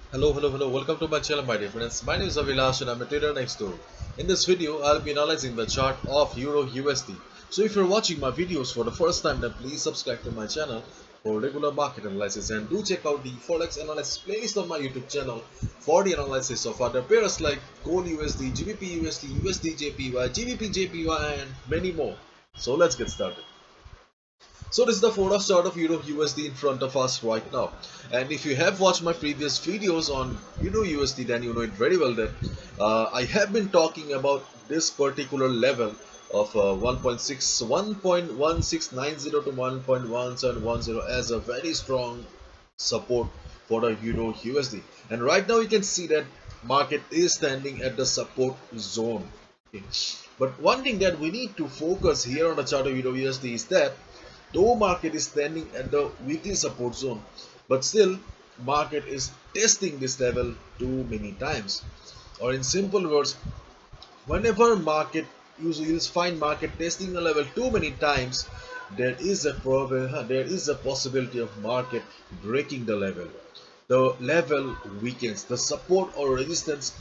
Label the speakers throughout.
Speaker 1: Hello. Welcome to my channel, my dear friends. My name is Avilash and I'm a trader next door. In this video, I'll be analyzing the chart of Euro USD. So if you're watching my videos for the first time, then please subscribe to my channel for regular market analysis and do check out the Forex analysis playlist on my YouTube channel for the analysis of other pairs like Gold USD, GBP USD, USD JPY, GBP JPY and many more. So let's get started. So this is the Forex chart of Euro USD in front of us right now. And if you have watched my previous videos on Euro USD, then you know it very well that I have been talking about this particular level of 1.1690 to 1.1710 as a very strong support for the Euro USD. And right now you can see that market is standing at the support zone. Okay. But one thing that we need to focus here on the chart of Euro USD is that though market is standing at the weekly support zone, but still market is testing this level too many times. Or in simple words, whenever market usually find market testing a level too many times, there is a possibility of market breaking the level. The level weakens, the support or resistance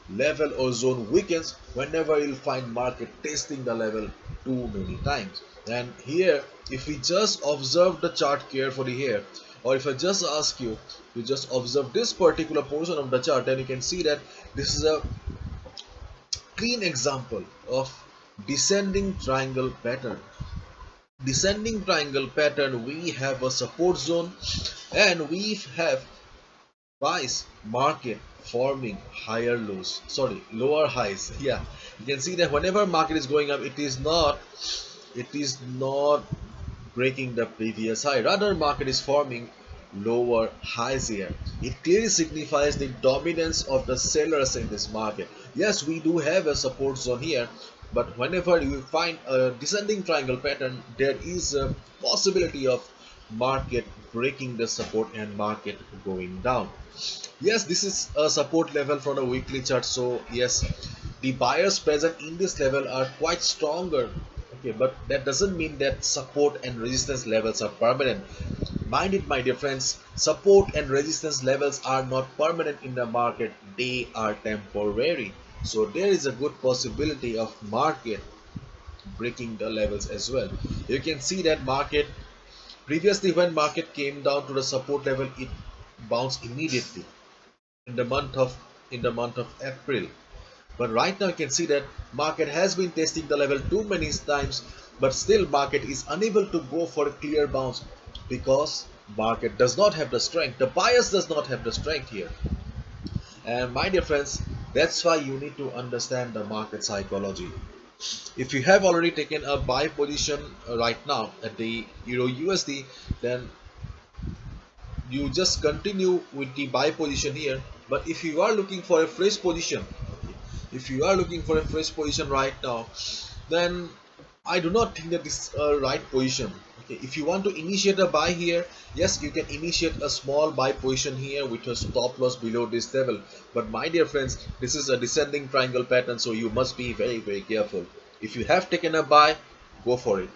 Speaker 1: level or zone weakens whenever you'll find market testing the level too many times. And here, if we just observe the chart carefully here, or if I just ask you to just observe this particular portion of the chart, then you can see that this is a clean example of descending triangle pattern. Descending triangle pattern, we have a support zone and we have price market forming higher lows, sorry, lower highs. Yeah, you can see that whenever market is going up, it is not breaking the previous high, rather market is forming lower highs here. It clearly signifies the dominance of the sellers in this market. Yes, we do have a support zone here, but whenever you find a descending triangle pattern, there is a possibility of market breaking the support and market going down. Yes, this is a support level from a weekly chart, so yes, the buyers present in this level are quite stronger. Okay, but that doesn't mean that support and resistance levels are permanent. Mind it, my dear friends, support and resistance levels are not permanent in the market, they are temporary. So there is a good possibility of market breaking the levels as well. You can see that market previously, when market came down to the support level, it bounced immediately in the month of April. But right now you can see that market has been testing the level too many times, but still market is unable to go for a clear bounce because market does not have the strength. The bias does not have the strength here. And my dear friends, that's why you need to understand the market psychology. If you have already taken a buy position right now at the Euro USD, then you just continue with the buy position here. But if you are looking for a fresh position, if you are looking for a fresh position right now, then I do not think that this is a right position. Okay, if you want to initiate a buy here, yes, you can initiate a small buy position here with a stop loss below this level. But my dear friends, this is a descending triangle pattern, so you must be very careful. If you have taken a buy, go for it.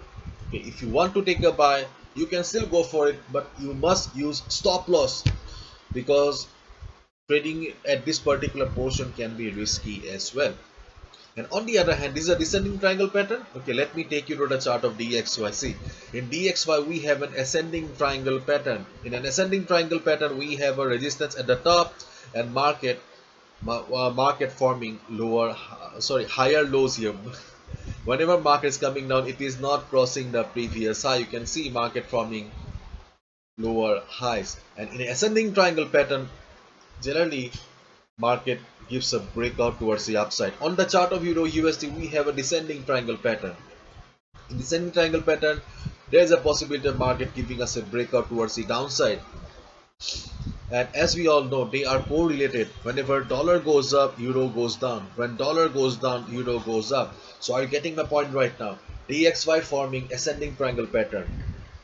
Speaker 1: Okay, if you want to take a buy, you can still go for it, but you must use stop loss because trading at this particular portion can be risky as well. And on the other hand, this is a descending triangle pattern. Okay, let me take you to the chart of DXY. See, in DXY we have an ascending triangle pattern. In an ascending triangle pattern, we have a resistance at the top and market forming higher lows here. Whenever market is coming down, it is not crossing the previous high. You can see market forming lower highs. And in an ascending triangle pattern, generally market gives a breakout towards the upside. On the chart of Euro USD, we have a descending triangle pattern. In descending triangle pattern, there is a possibility of market giving us a breakout towards the downside. And as we all know, they are correlated. Whenever dollar goes up, euro goes down. When dollar goes down, euro goes up. So are you getting my point right now? DXY forming ascending triangle pattern.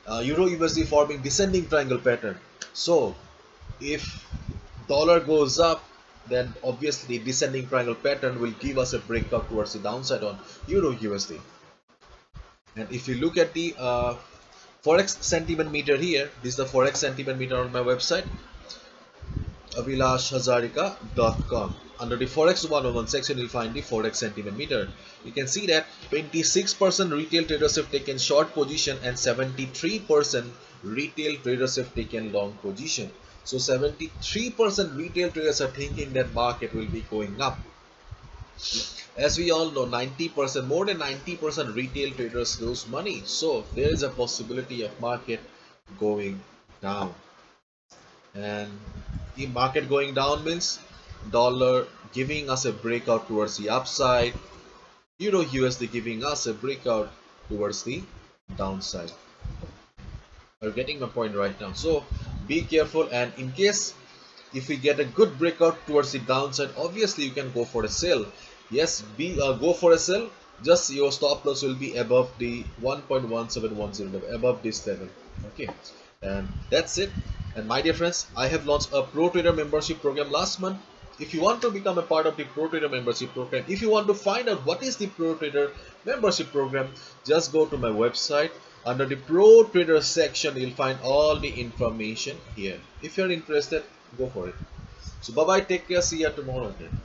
Speaker 1: Euro USD forming descending triangle pattern. So if dollar goes up, then obviously descending triangle pattern will give us a breakout towards the downside on Euro USD. And if you look at the Forex sentiment meter here, this is the Forex sentiment meter on my website. avillashhazarika.com. Under the Forex 101 section, you'll find the Forex sentiment meter. You can see that 26% retail traders have taken short position and 73% retail traders have taken long position. So 73% retail traders are thinking that market will be going up. As we all know, 90%, more than 90% retail traders lose money. So there is a possibility of market going down. And the market going down means dollar giving us a breakout towards the upside, euro USD giving us a breakout towards the downside. You're getting my point right now. So be careful, and in case if we get a good breakout towards the downside, obviously you can go for a sell. Yes, go for a sell. Just your stop loss will be above the 1.1710 level, above this level. Okay, and that's it. And my dear friends, I have launched a Pro Trader membership program last month. If you want to become a part of the Pro Trader membership program, if you want to find out what is the Pro Trader membership program, just go to my website. Under the Pro Trader section, you'll find all the information here. If you're interested, go for it. So bye bye, take care, see you tomorrow again.